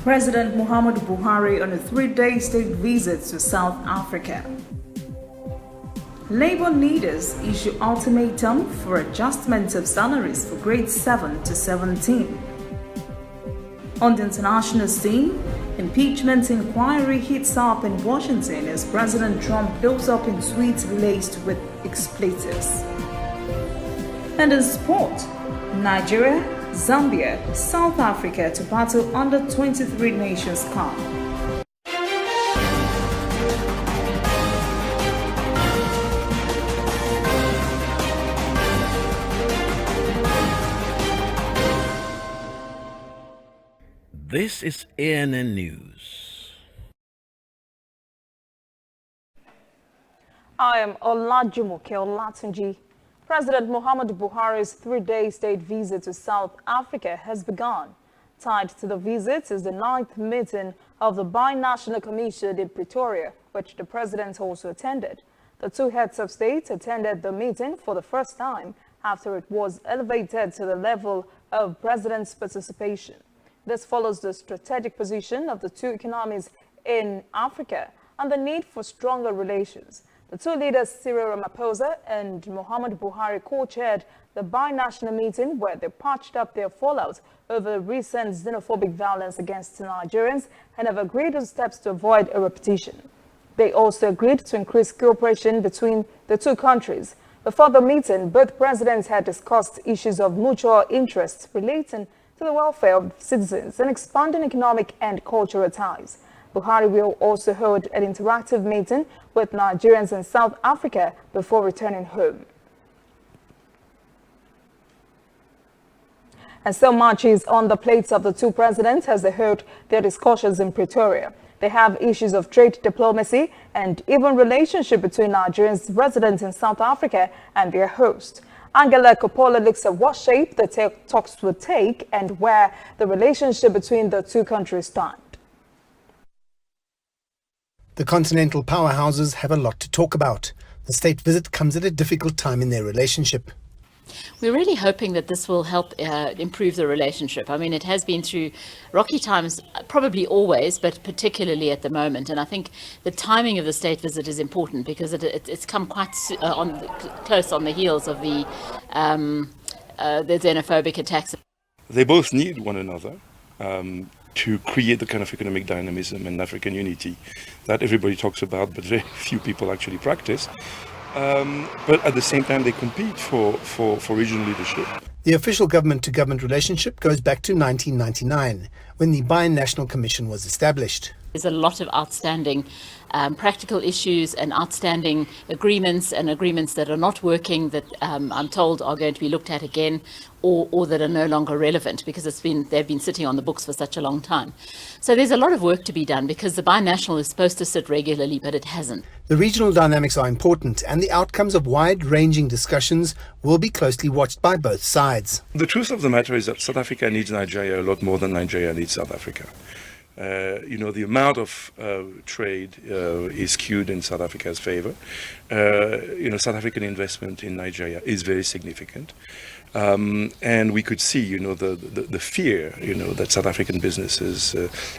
President Muhammadu Buhari on a 3-day state visit to South Africa. Labour leaders issue ultimatum for adjustment of salaries for grades 7 to 17. On the international scene, impeachment inquiry heats up in Washington as President Trump blows up in tweets laced with expletives. And in sport, Nigeria, Zambia, South Africa to battle under 23 Nations Cup. This is ANN News. I am Olajumoke Olatunji. President Muhammadu Buhari's 3-day state visit to South Africa has begun. Tied to the visit is the 9th meeting of the Binational Commission in Pretoria, which the president also attended. The two heads of state attended the meeting for the first time after it was elevated to the level of president's participation. This follows the strategic position of the two economies in Africa and the need for stronger relations. The two leaders, Cyril Ramaphosa and Muhammadu Buhari, co-chaired the binational meeting where they patched up their fallout over recent xenophobic violence against Nigerians and have agreed on steps to avoid a repetition. They also agreed to increase cooperation between the two countries. Before the meeting, both presidents had discussed issues of mutual interest relating to the welfare of citizens and expanding economic and cultural ties. Buhari will also hold an interactive meeting with Nigerians in South Africa before returning home. And so much is on the plates of the two presidents as they hold their discussions in Pretoria. They have issues of trade diplomacy and even relationship between Nigerians residents in South Africa and their host. Angela Coppola looks at what shape the talks would take and where the relationship between the two countries stand. The continental powerhouses have a lot to talk about. The state visit comes at a difficult time in their relationship. We're really hoping that this will help improve the relationship. I mean, it has been through rocky times, probably always, but particularly at the moment. And I think the timing of the state visit is important because it's come quite close on the heels of the xenophobic attacks. They both need one another to create the kind of economic dynamism and African unity that everybody talks about, but very few people actually practice. But at the same time, they compete for regional leadership. The official government-to-government relationship goes back to 1999, when the Binational Commission was established. There's a lot of outstanding practical issues and outstanding agreements and agreements that are not working that I'm told are going to be looked at again or that are no longer relevant because they've been sitting on the books for such a long time. So there's a lot of work to be done because the binational is supposed to sit regularly, but it hasn't. The regional dynamics are important and the outcomes of wide-ranging discussions will be closely watched by both sides. The truth of the matter is that South Africa needs Nigeria a lot more than Nigeria needs South Africa. The amount of trade is skewed in South Africa's favor. South African investment in Nigeria is very significant. And we could see, the fear, that South African businesses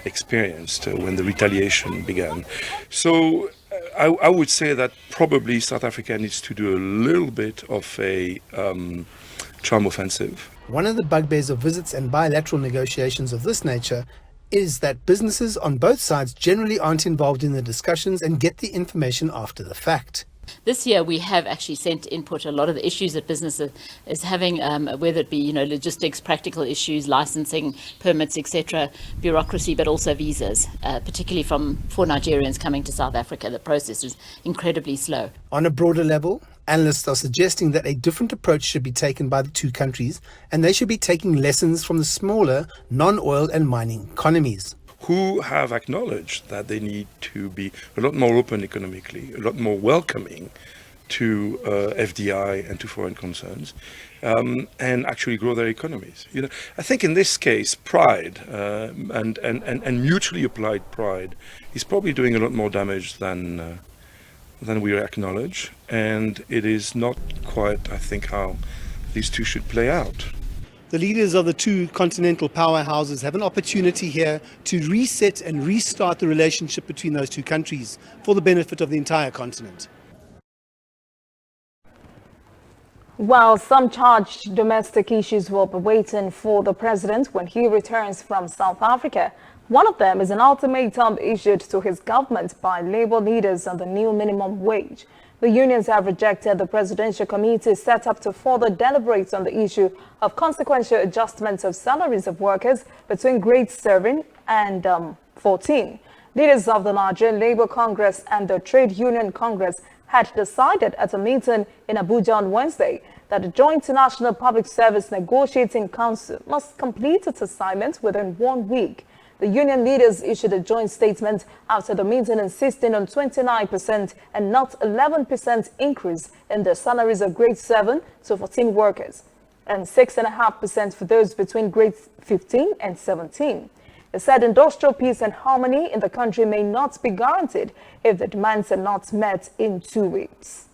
experienced when the retaliation began. So I would say that probably South Africa needs to do a little bit of a charm offensive. One of the bugbears of visits and bilateral negotiations of this nature is that businesses on both sides generally aren't involved in the discussions and get the information after the fact. This year we have actually sent input a lot of the issues that business is having, whether it be logistics, practical issues, licensing, permits, etc., bureaucracy, but also visas, particularly for Nigerians coming to South Africa. The process is incredibly slow. On a broader level, analysts are suggesting that a different approach should be taken by the two countries, and they should be taking lessons from the smaller non-oil and mining economies, who have acknowledged that they need to be a lot more open economically, a lot more welcoming to FDI and to foreign concerns, and actually grow their economies. I think in this case, pride and mutually applied pride is probably doing a lot more damage than we acknowledge, and it is not quite, I think, how these two should play out. The leaders of the two continental powerhouses have an opportunity here to reset and restart the relationship between those two countries for the benefit of the entire continent. While some charged domestic issues will be waiting for the president when he returns from South Africa, one of them is an ultimatum issued to his government by labor leaders on the new minimum wage. The unions have rejected the presidential committee set up to further deliberate on the issue of consequential adjustments of salaries of workers between grades 7 and 14. Leaders of the Nigerian Labour Congress and the Trade Union Congress had decided at a meeting in Abuja on Wednesday that the Joint National Public Service Negotiating Council must complete its assignment within 1 week. The union leaders issued a joint statement after the meeting insisting on 29% and not 11% increase in the salaries of grade 7 to 14 workers and 6.5% for those between grades 15 and 17. It said industrial peace and harmony in the country may not be guaranteed if the demands are not met in 2 weeks.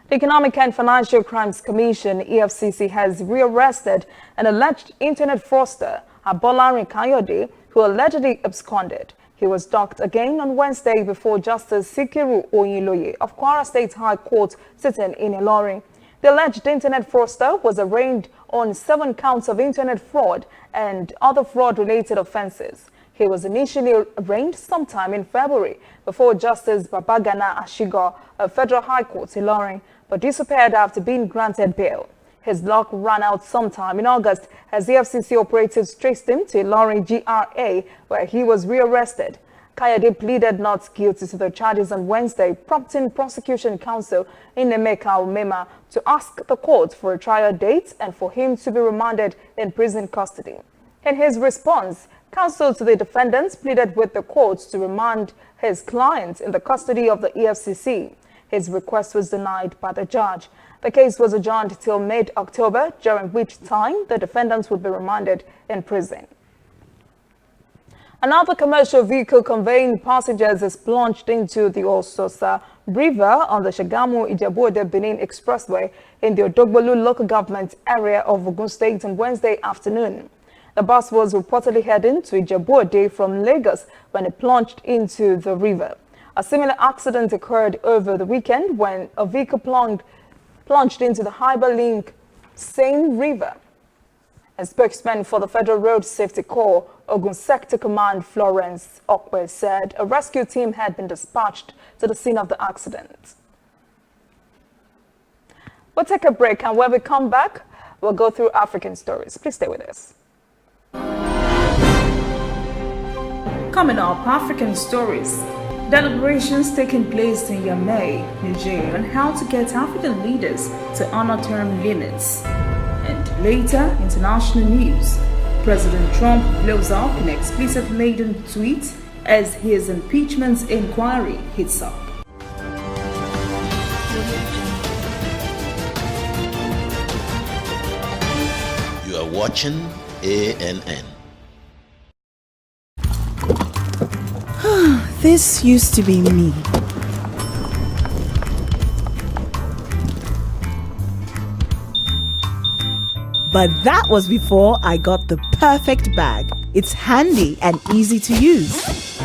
The Economic and Financial Crimes Commission, EFCC, has rearrested an alleged internet fraudster, Abolarin Kayode, who allegedly absconded. He was docked again on Wednesday before Justice Sikiru Oyinloye of Kwara State High Court sitting in Ilorin. The alleged internet fraudster was arraigned on 7 counts of internet fraud and other fraud-related offenses. He was initially arraigned sometime in February before Justice Babagana Ashigo of Federal High Court Ilorin, but disappeared after being granted bail. His luck ran out sometime in August as the FCC operatives traced him to Ilorin GRA, where he was rearrested. Kayode pleaded not guilty to the charges on Wednesday, prompting prosecution counsel in Emeka Umema to ask the court for a trial date and for him to be remanded in prison custody. In his response, counsel to the defendants pleaded with the court to remand his client in the custody of the EFCC. His request was denied by the judge. The case was adjourned till mid-October, during which time the defendants would be remanded in prison. Another commercial vehicle conveying passengers is plunged into the Ososa River on the Shagamu-Ijebu-Ode Benin Expressway in the Odogbolu local government area of Ogun State on Wednesday afternoon. The bus was reportedly heading to Ijebu-Ode from Lagos when it plunged into the river. A similar accident occurred over the weekend when a vehicle plunged into the Hyperlink Seine River. A spokesman for the Federal Road Safety Corps, Ogun Sector Command Florence Okwe, said a rescue team had been dispatched to the scene of the accident. We'll take a break, and when we come back, we'll go through African stories. Please stay with us. Coming up, African stories. Deliberations taking place in Yamey, Niger, on how to get African leaders to honor term limits. And later, international news. President Trump blows up an explicit maiden tweet as his impeachment inquiry heats up. You are watching ANN. This used to be me. But that was before I got the perfect bag. It's handy and easy to use.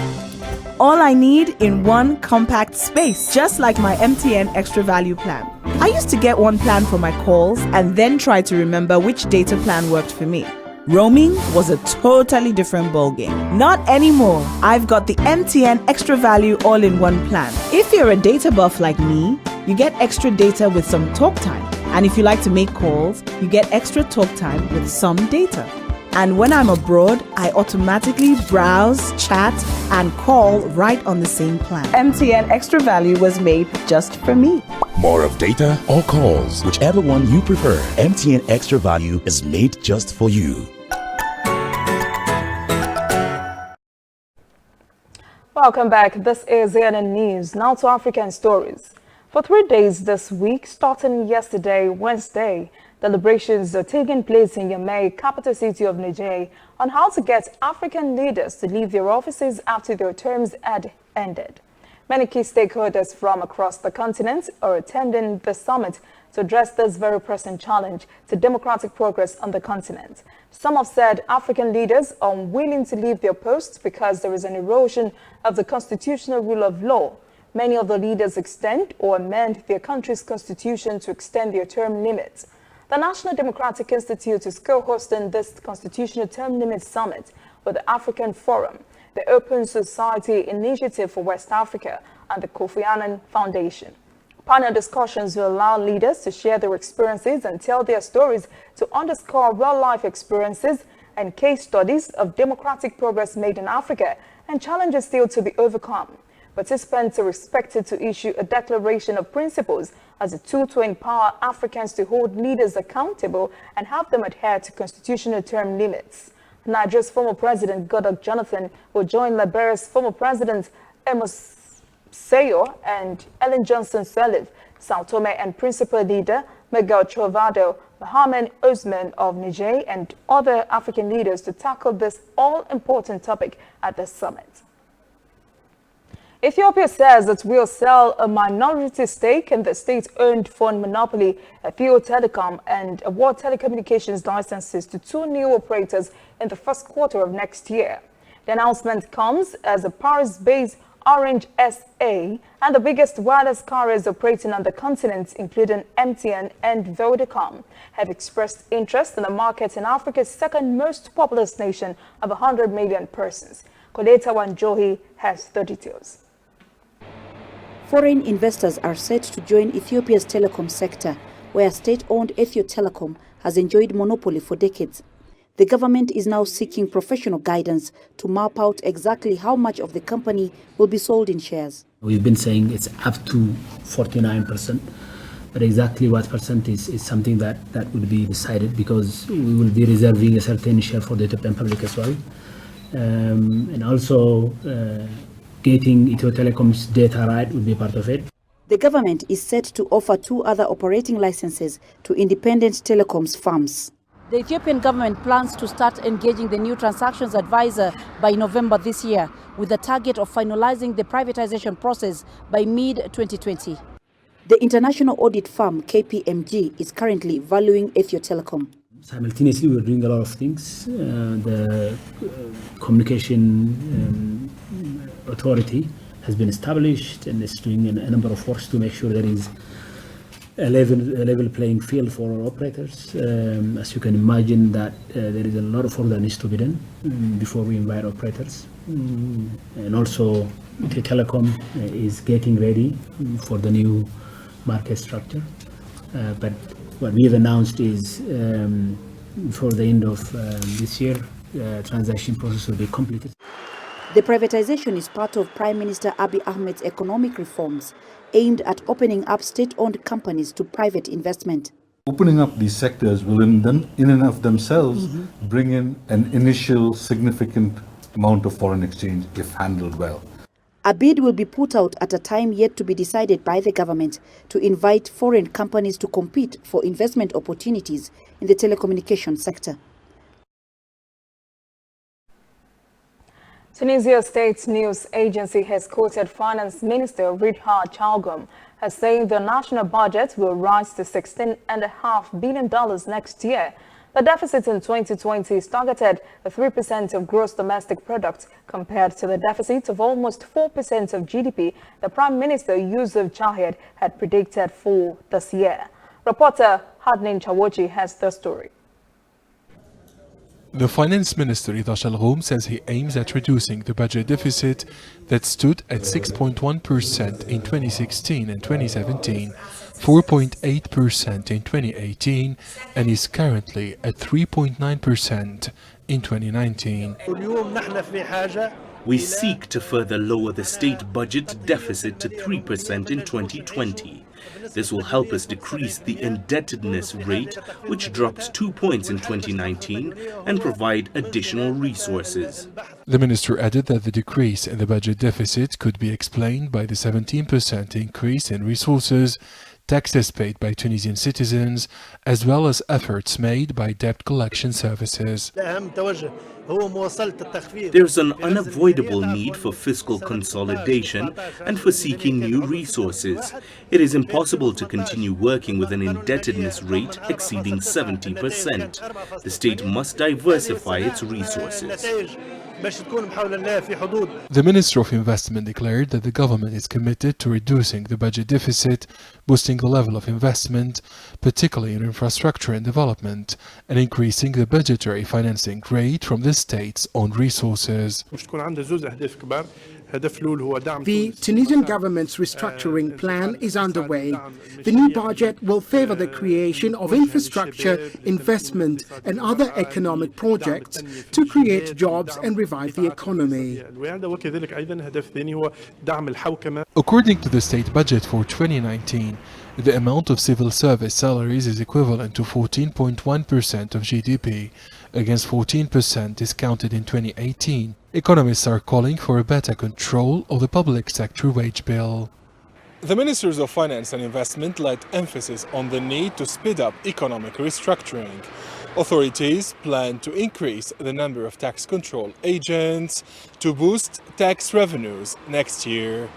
All I need in one compact space, just like my MTN Extra Value plan. I used to get one plan for my calls and then try to remember which data plan worked for me. Roaming was a totally different ballgame. Not anymore. I've got the MTN Extra Value all-in-one plan. If you're a data buff like me, you get extra data with some talk time. And if you like to make calls, you get extra talk time with some data. And when I'm abroad, I automatically browse, chat, and call right on the same plan. MTN Extra Value was made just for me. More of data or calls, whichever one you prefer. MTN Extra Value is made just for you. Welcome back. This is ANN News. Now to African stories. For 3 days this week, starting yesterday, Wednesday, deliberations are taking place in Yamey, capital city of Niger, on how to get African leaders to leave their offices after their terms had ended. Many key stakeholders from across the continent are attending the summit to address this very pressing challenge to democratic progress on the continent. Some have said African leaders are unwilling to leave their posts because there is an erosion of the constitutional rule of law. Many of the leaders extend or amend their country's constitution to extend their term limits. The National Democratic Institute is co-hosting this Constitutional Term Limit Summit with the African Forum, the Open Society Initiative for West Africa, and the Kofi Annan Foundation. Panel discussions will allow leaders to share their experiences and tell their stories to underscore real-life experiences and case studies of democratic progress made in Africa and challenges still to be overcome. Participants are expected to issue a declaration of principles as a tool to empower Africans to hold leaders accountable and have them adhere to constitutional term limits. Nigeria's former president, Goodluck Jonathan, will join Liberia's former president, Amos Seyo and Ellen Johnson Sirleaf, Sao Tome and Principal leader, Miguel Trovado, Mohamed Ousmane of Niger, and other African leaders to tackle this all-important topic at the summit. Ethiopia says it will sell a minority stake in the state-owned phone monopoly, Ethio Telecom, and award telecommunications licenses to 2 new operators in the first quarter of next year. The announcement comes as a Paris-based Orange SA and the biggest wireless carriers operating on the continent, including MTN and Vodacom, have expressed interest in the market in Africa's second most populous nation of 100 million persons. Koleta Wanjohi has the details. Foreign investors are set to join Ethiopia's telecom sector, where state-owned Ethio Telecom has enjoyed monopoly for decades. The government is now seeking professional guidance to map out exactly how much of the company will be sold in shares. We've been saying it's up to 49%, but exactly what percent is something that would be decided, because we will be reserving a certain share for the Ethiopian public as well. And also getting Ethio Telecom's data right would be part of it. The government is set to offer 2 other operating licenses to independent telecoms firms. The Ethiopian government plans to start engaging the new transactions advisor by November this year, with the target of finalizing the privatization process by mid-2020. The international audit firm KPMG is currently valuing Ethio Telecom. Simultaneously, we're doing a lot of things. The communication authority has been established and is doing a number of works to make sure there is a level playing field for our operators. As you can imagine, that there is a lot of work that needs to be done before we invite operators. And also, the telecom is getting ready for the new market structure. But what we have announced is before the end of this year, the transaction process will be completed. The privatization is part of Prime Minister Abiy Ahmed's economic reforms aimed at opening up state-owned companies to private investment. Opening up these sectors will in and of themselves bring in an initial significant amount of foreign exchange if handled well. A bid will be put out at a time yet to be decided by the government to invite foreign companies to compete for investment opportunities in the telecommunications sector. Tunisia State News Agency has quoted Finance Minister Ridha Chalgum as saying the national budget will rise to $16.5 billion next year. The deficit in 2020 is targeted at 3% of gross domestic product compared to the deficit of almost 4% of GDP the Prime Minister Yusuf Chahed had predicted for this year. Reporter Hadnin Chawochi has the story. The Finance Minister Ridha Chalgum says he aims at reducing the budget deficit that stood at 6.1% in 2016 and 2017, 4.8% in 2018, and is currently at 3.9% in 2019. We seek to further lower the state budget deficit to 3% in 2020. This will help us decrease the indebtedness rate, which dropped 2 points in 2019, and provide additional resources. The minister added that the decrease in the budget deficit could be explained by the 17% increase in resources taxes paid by Tunisian citizens, as well as efforts made by debt collection services. There's an unavoidable need for fiscal consolidation and for seeking new resources. It is impossible to continue working with an indebtedness rate exceeding 70%. The state must diversify its resources. The Minister of Investment declared that the government is committed to reducing the budget deficit, boosting the level of investment, particularly in infrastructure and development, and increasing the budgetary financing rate from the state's own resources. The Tunisian government's restructuring plan is underway. The new budget will favor the creation of infrastructure, investment and other economic projects to create jobs and revive the economy. According to the state budget for 2019, the amount of civil service salaries is equivalent to 14.1% of GDP, against 14% discounted in 2018. Economists are calling for a better control of the public sector wage bill. The Ministers of Finance and Investment laid emphasis on the need to speed up economic restructuring. Authorities plan to increase the number of tax control agents to boost tax revenues next year.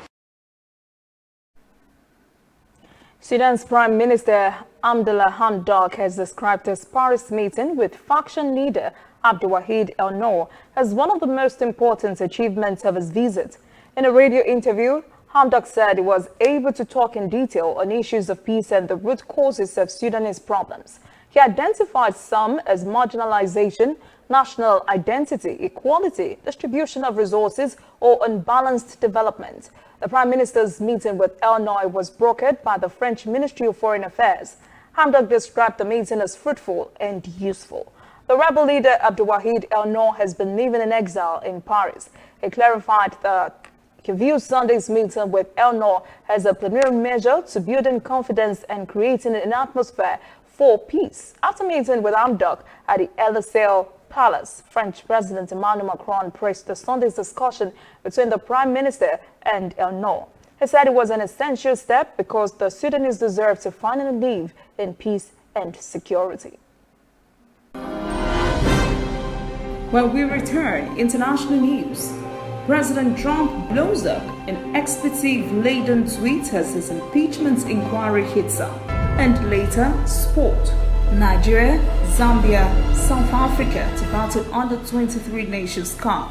Sudan's Prime Minister Abdullah Hamdok has described his Paris meeting with faction leader Abdelwahid El-Nour as one of the most important achievements of his visit. In a radio interview, Hamdok said he was able to talk in detail on issues of peace and the root causes of Sudanese problems. He identified some as marginalization, national identity, equality, distribution of resources, or unbalanced development. The Prime Minister's meeting with El-Nour was brokered by the French Ministry of Foreign Affairs. Hamdok described the meeting as fruitful and useful. The rebel leader Abdelwahid El-Nour has been living in exile in Paris. He clarified that he views Sunday's meeting with El-Nour as a preliminary measure to building confidence and creating an atmosphere for peace. After meeting with Hamdok at the Elysee Palace, French President Emmanuel Macron praised the Sunday's discussion between the Prime Minister and El-Nour. He said it was an essential step because the Sudanese deserve to finally live in peace and security. When we return, international news. President Trump blows up an expletive-laden tweet as his impeachment inquiry hits up. And later, sport. Nigeria, Zambia, South Africa to battle under 23 Nations Cup.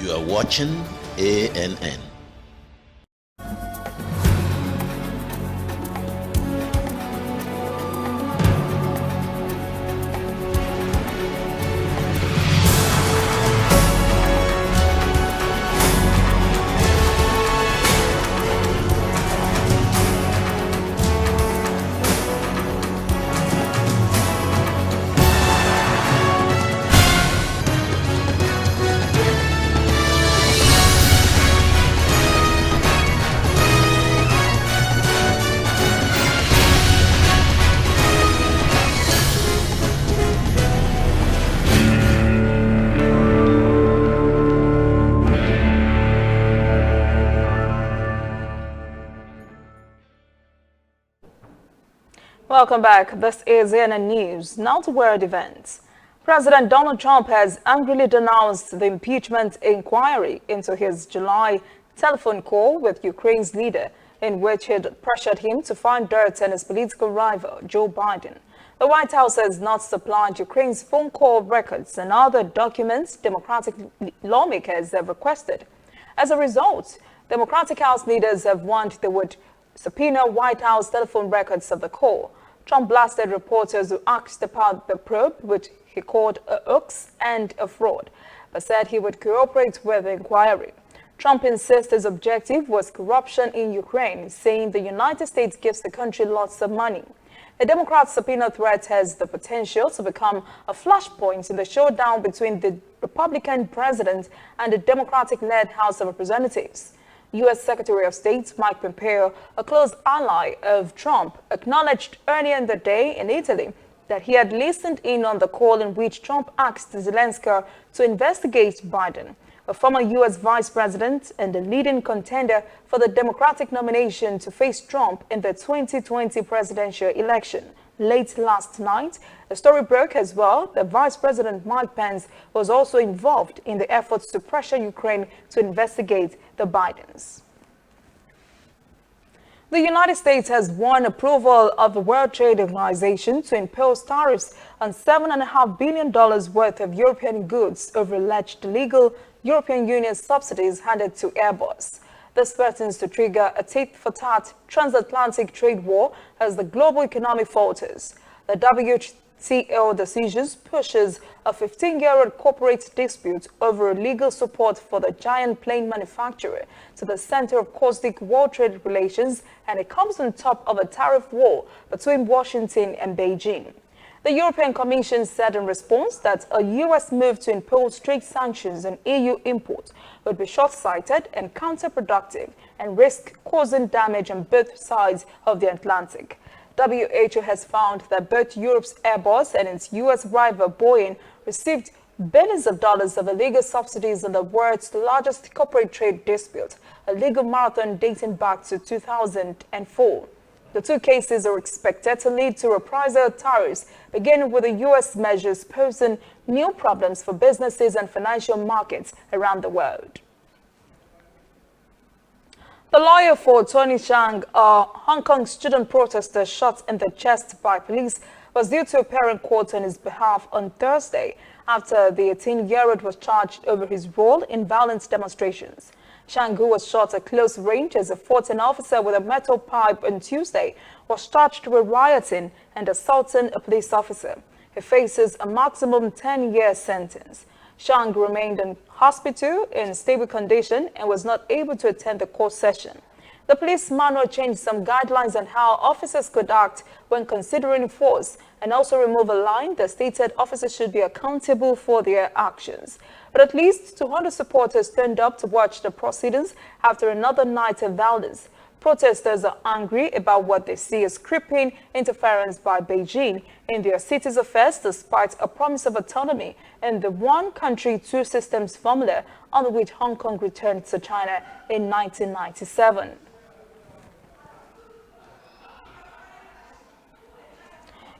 You are watching ANN. Welcome back. This is ANN News. Now to world events. President Donald Trump has angrily denounced the impeachment inquiry into his July telephone call with Ukraine's leader, in which he pressured him to find dirt on his political rival, Joe Biden. The White House has not supplied Ukraine's phone call records and other documents Democratic lawmakers have requested. As a result, Democratic House leaders have warned they would subpoena White House telephone records of the call. Trump blasted reporters who asked about the probe, which he called a hoax and a fraud, but said he would cooperate with the inquiry. Trump insists his objective was corruption in Ukraine, saying the United States gives the country lots of money. The Democrat subpoena threat has the potential to become a flashpoint in the showdown between the Republican president and the Democratic-led House of Representatives. U.S. Secretary of State Mike Pompeo, a close ally of Trump, acknowledged earlier in the day in Italy that he had listened in on the call in which Trump asked Zelensky to investigate Biden. a former U.S. vice president and a leading contender for the Democratic nomination to face Trump in the 2020 presidential election. Late last night, the story broke as well that Vice President Mike Pence was also involved in the efforts to pressure Ukraine to investigate the Bidens. The United States has won approval of the World Trade Organization to impose tariffs on $7.5 billion worth of European goods over alleged illegal European Union subsidies handed to Airbus. This threatens to trigger a tit-for-tat transatlantic trade war as the global economy falters. The WTO decisions pushes a 15-year-old corporate dispute over legal support for the giant plane manufacturer to the center of caustic world trade relations, and it comes on top of a tariff war between Washington and Beijing. The European Commission said in response that a U.S. move to impose trade sanctions on EU imports would be short-sighted and counterproductive and risk causing damage on both sides of the Atlantic. WHO has found that both Europe's Airbus and its U.S. rival Boeing received billions of dollars of illegal subsidies in the world's largest corporate trade dispute, a legal marathon dating back to 2004. The two cases are expected to lead to reprisal tariffs, beginning with the U.S. measures posing new problems for businesses and financial markets around the world. The lawyer for Tony Chang, a Hong Kong student protester shot in the chest by police, was due to appear in court on his behalf on Thursday after the 18-year-old was charged over his role in violent demonstrations. Chang, who was shot at close range as a 14 officer with a metal pipe on Tuesday, was charged with rioting and assaulting a police officer. He faces a maximum 10-year sentence. Chang remained in hospital in stable condition and was not able to attend the court session. The police manual changed some guidelines on how officers could act when considering force, and also remove a line that stated officers should be accountable for their actions. But at least 200 supporters turned up to watch the proceedings after another night of violence. Protesters are angry about what they see as creeping interference by Beijing in their city's affairs, despite a promise of autonomy and the one country, two systems formula on which Hong Kong returned to China in 1997.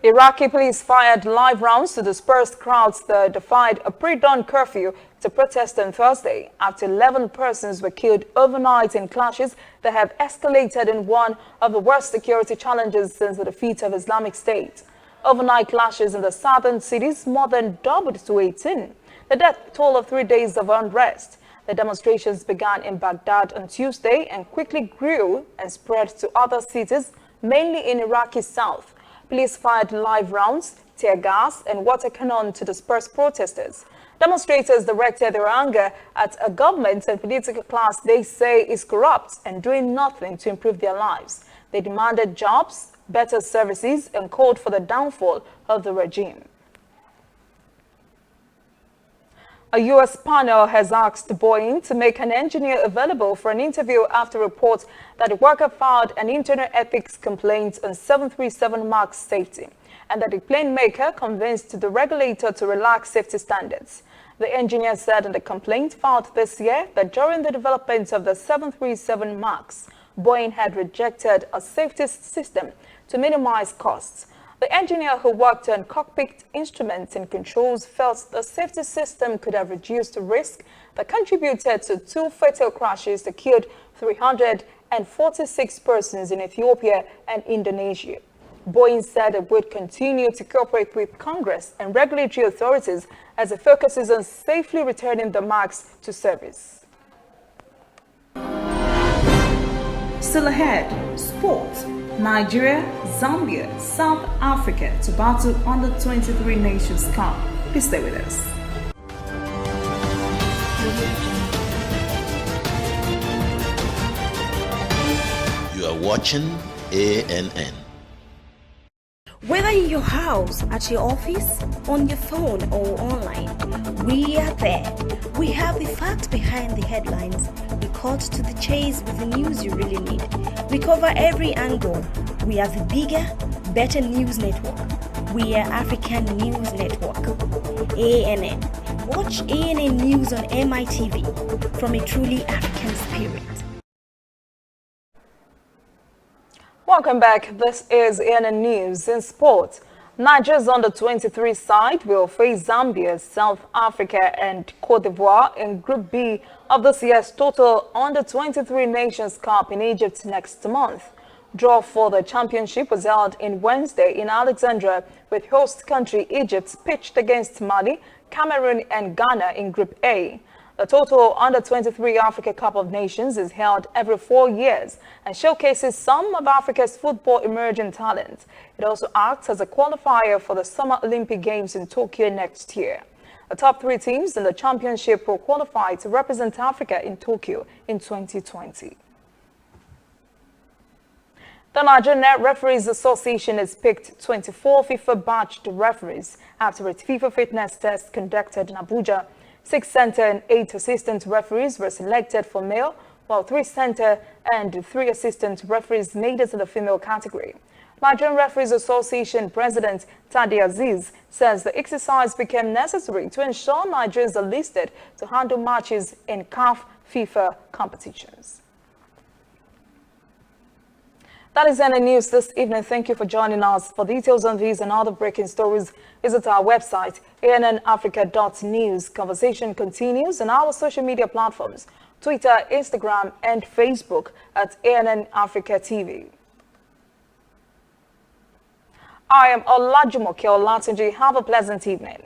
Iraqi police fired live rounds to disperse crowds that defied a pre-dawn curfew to protest on Thursday after 11 persons were killed overnight in clashes that have escalated in one of the worst security challenges since the defeat of Islamic State. Overnight clashes in the southern cities more than doubled to 18. The death toll of 3 days of unrest. The demonstrations began in Baghdad on Tuesday and quickly grew and spread to other cities, mainly in Iraqi south. Police fired live rounds, tear gas, and water cannon to disperse protesters. Demonstrators directed their anger at a government and political class they say is corrupt and doing nothing to improve their lives. They demanded jobs, better services, and called for the downfall of the regime. A U.S. panel has asked Boeing to make an engineer available for an interview after reports that the worker filed an internal ethics complaint on 737 MAX safety, and that the plane maker convinced the regulator to relax safety standards. The engineer said in the complaint filed this year that during the development of the 737 MAX, Boeing had rejected a safety system to minimize costs. The engineer who worked on cockpit instruments and controls felt the safety system could have reduced the risk that contributed to 2 fatal crashes that killed 346 persons in Ethiopia and Indonesia. Boeing said it would continue to cooperate with Congress and regulatory authorities as it focuses on safely returning the MAX to service. Still ahead, sport. Nigeria, Zambia, South Africa to battle under 23 Nations Cup. Please stay with us. You are watching ANN. Whether in your house, at your office, on your phone or online, we are there. We have the facts behind the headlines. We cut to the chase with the news you really need. We cover every angle. We are the bigger, better news network. We are African News Network. ANN. Watch ANN News on MITV from a truly African spirit. Welcome back. This is ANN News. In sport, Nigeria's under-23 side will face Zambia, South Africa and Cote d'Ivoire in Group B of this year's total under-23 Nations Cup in Egypt next month. Draw for the championship was held in Wednesday in Alexandria, with host country Egypt pitched against Mali, Cameroon and Ghana in Group A. The total under-23 Africa Cup of Nations is held every 4 years and showcases some of Africa's football emerging talent. It also acts as a qualifier for the Summer Olympic Games in Tokyo next year. The top 3 teams in the championship will qualify to represent Africa in Tokyo in 2020. The Nigerian Referees Association has picked 24 FIFA-badged referees after its FIFA fitness test conducted in Abuja. 6 center and 8 assistant referees were selected for male, while 3 center and 3 assistant referees made it to the female category. Nigerian Referees Association President Tadi Aziz says the exercise became necessary to ensure Nigerians are listed to handle matches in CAF FIFA competitions. That is ANN News this evening. Thank you for joining us. For details on these and other breaking stories, visit our website, annafrica.news. Conversation continues on our social media platforms, Twitter, Instagram, and Facebook at ANN Africa TV. I am Olajumoke Olatunji. Have a pleasant evening.